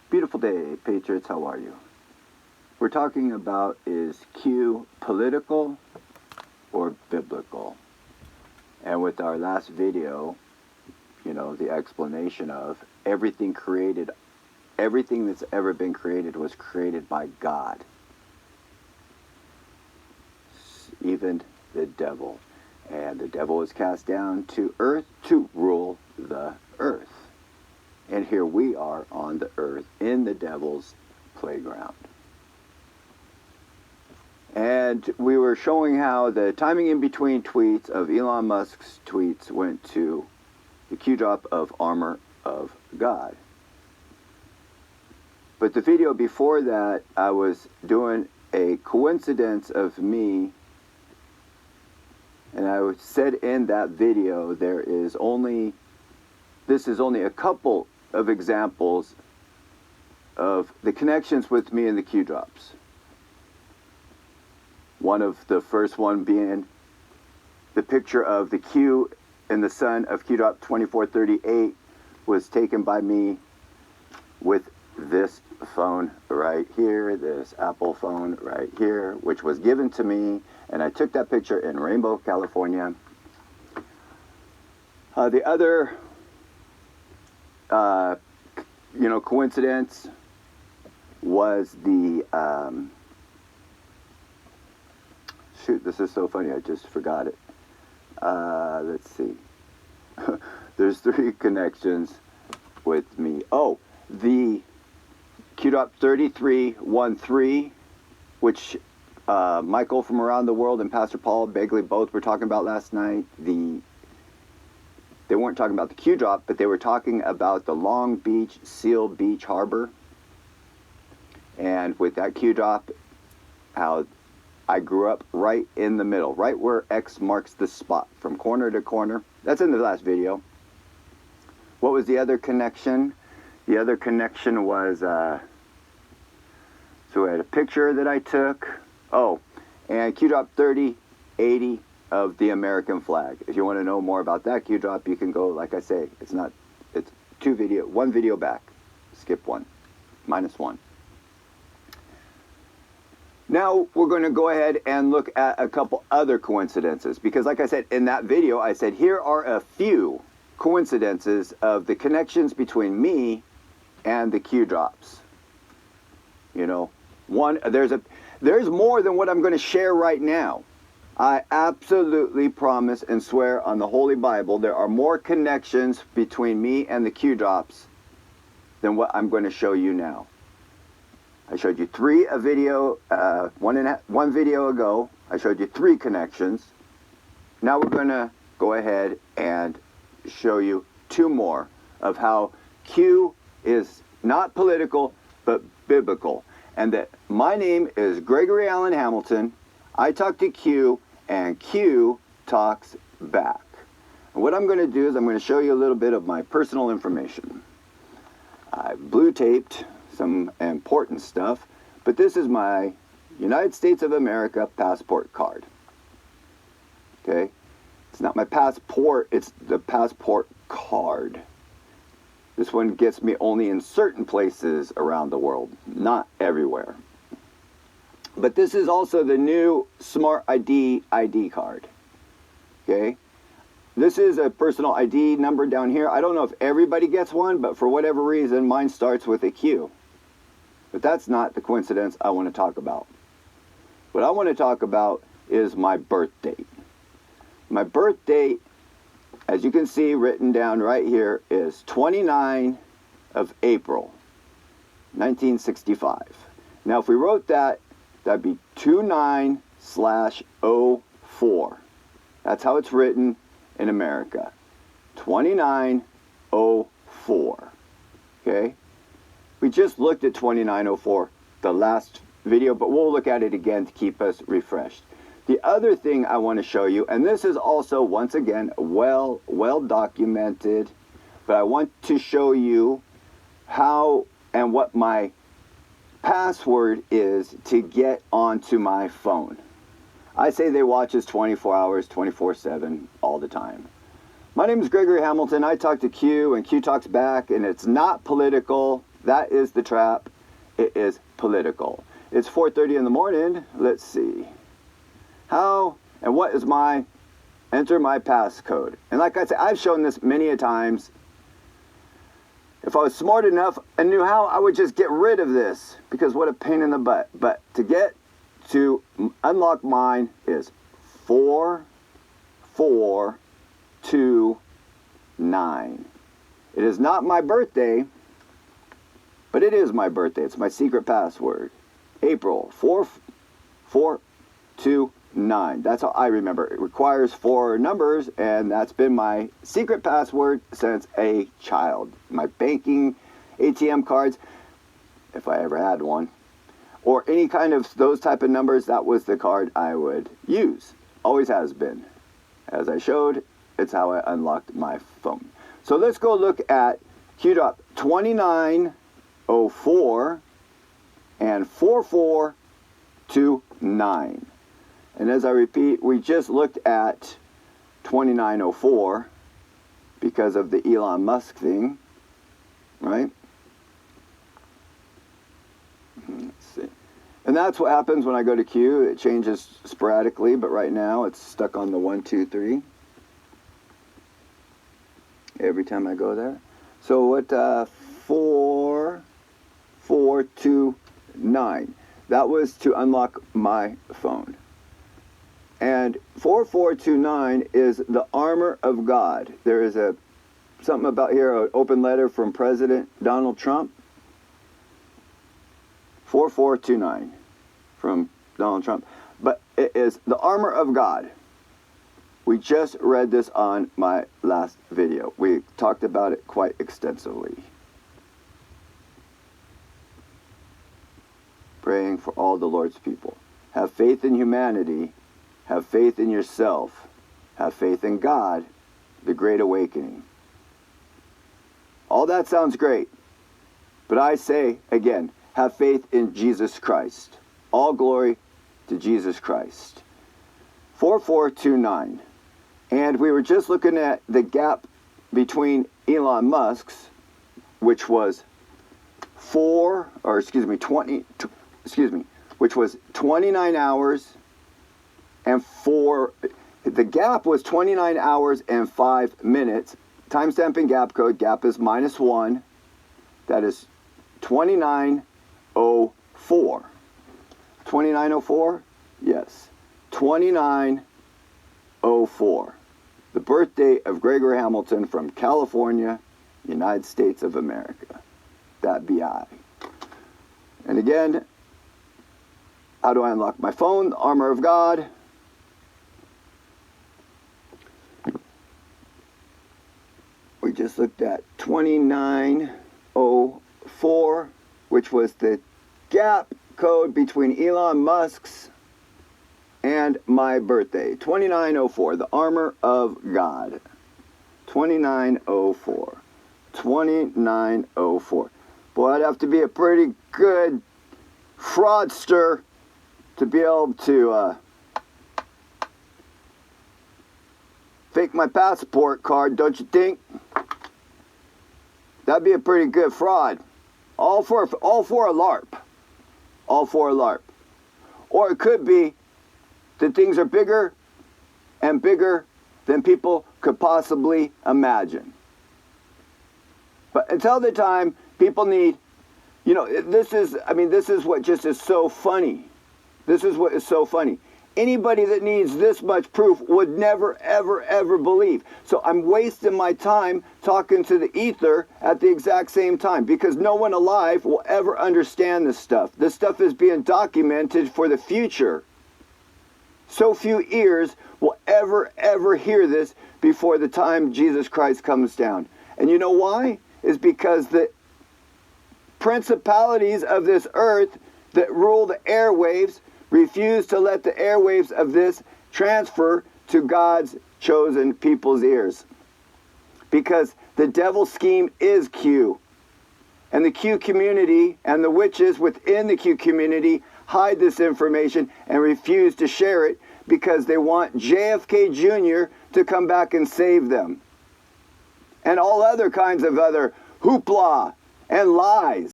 Beautiful day, Patriots. How are you? We're talking about, is Q political or biblical? And with our last video, the explanation of everything created, everything that's ever been created was created by God. Even the devil. And the devil was cast down to earth to rule the earth. And here we are on the earth in the devil's playground. And we were showing how the timing in between tweets of Elon Musk's tweets went to the Q drop of Armor of God. But the video before that, I was doing a coincidence of me, and I said in that video this is only a couple of examples of the connections with me and the Q drops. One of the first one being the picture of the Q in the sun of Q drop 2438 was taken by me with this phone right here, this Apple phone right here, which was given to me, and I took that picture in Rainbow, California. The other coincidence was the shoot, this is so funny, I just forgot it. Let's see. There's three connections with me. Oh, the QDOT 3313, which Michael from around the world and Pastor Paul Begley both were talking about last night. They weren't talking about the Q drop, but they were talking about the Long Beach Seal Beach Harbor. And with that Q drop, how I grew up right in the middle, right where X marks the spot, from corner to corner. That's in the last video. What was the other connection? The other connection was, so I had a picture that I took. Oh, and Q drop 3080 of the American flag. If you want to know more about that Q drop, you can go, like I say, it's one video back. Skip one, -1. Now we're going to go ahead and look at a couple other coincidences, because like I said in that video, I said here are a few coincidences of the connections between me and the Q drops. There's more than what I'm going to share right now. I absolutely promise and swear on the Holy Bible there are more connections between me and the Q drops than what I'm going to show you now. I showed you one video ago. I showed you 3 connections. Now we're going to go ahead and show you 2 more of how Q is not political but biblical, and that my name is Gregory Allen Hamilton. I talk to Q and Q talks back. And what I'm going to do is I'm going to show you a little bit of my personal information. I blue taped some important stuff, but this is my United States of America passport card. Okay? It's not my passport, it's the passport card. This one gets me only in certain places around the world, not everywhere. But this is also the new Smart ID card. Okay? This is a personal ID number down here. I don't know if everybody gets one, but for whatever reason, mine starts with a Q. But that's not the coincidence I want to talk about. What I want to talk about is my birth date. My birth date, as you can see written down right here, is 29 of April, 1965. Now, if we wrote that, that'd be 29/04. That's how it's written in America. 2904. Okay? We just looked at 2904 the last video, but we'll look at it again to keep us refreshed. The other thing I want to show you, and this is also, once again, well documented, but I want to show you how and what my password is to get onto my phone. I say they watch us 24 hours, 24/7, all the time. My name is Gregory Hamilton. I talk to Q, and Q talks back, and it's not political. That is the trap. It is political. It's 4:30 in the morning. Let's see. How and what is my enter my passcode? And like I said, I've shown this many a times. If I was smart enough and knew how, I would just get rid of this, because what a pain in the butt. But to unlock mine is 4429. It is not my birthday, but it is my birthday. It's my secret password. April 4429. That's how I remember. It requires 4 numbers, and that's been my secret password since a child. My banking ATM cards, if I ever had one, or any kind of those type of numbers, that was the card I would use. Always has been. As I showed, it's how I unlocked my phone. So let's go look at Q-Drop 2904 and 4429. And as I repeat, we just looked at 2904 because of the Elon Musk thing, right? Let's see. And that's what happens when I go to Q. It changes sporadically, but right now it's stuck on the 1, 2, 3. Every time I go there. So what, 4429. That was to unlock my phone. And 4429 is the armor of God. There is something about here, an open letter from President Donald Trump. 4429 from Donald Trump. But it is the armor of God. We just read this on my last video. We talked about it quite extensively. Praying for all the Lord's people. Have faith in humanity. Have faith in yourself. Have faith in God. The Great Awakening. All that sounds great. But I say, again, have faith in Jesus Christ. All glory to Jesus Christ. 4429. And we were just looking at the gap between Elon Musk's, which was 29 hours and 4. The gap was 29 hours and 5 minutes. Timestamp and gap code. Gap is -1. That is 2904. 2904? Yes. 2904. The birthday of Gregory Hamilton from California, United States of America. That be I. And again, how do I unlock my phone? The armor of God. We just looked at 2904, which was the gap code between Elon Musk's and my birthday. 2904, the armor of God. 2904. 2904. Boy, I'd have to be a pretty good fraudster to be able to fake my passport card, don't you think? That'd be a pretty good fraud. All for a LARP. All for a LARP. Or it could be that things are bigger and bigger than people could possibly imagine. But until the time, people need, this is what just is so funny. This is what is so funny. Anybody that needs this much proof would never, ever, ever believe. So I'm wasting my time talking to the ether at the exact same time, because no one alive will ever understand this stuff. This stuff is being documented for the future. So few ears will ever, ever hear this before the time Jesus Christ comes down. And you know why? It's because the principalities of this earth that rule the airwaves refuse to let the airwaves of this transfer to God's chosen people's ears. Because the devil's scheme is Q. And the Q community and the witches within the Q community hide this information and refuse to share it because they want JFK Jr. to come back and save them. And all other kinds of other hoopla and lies.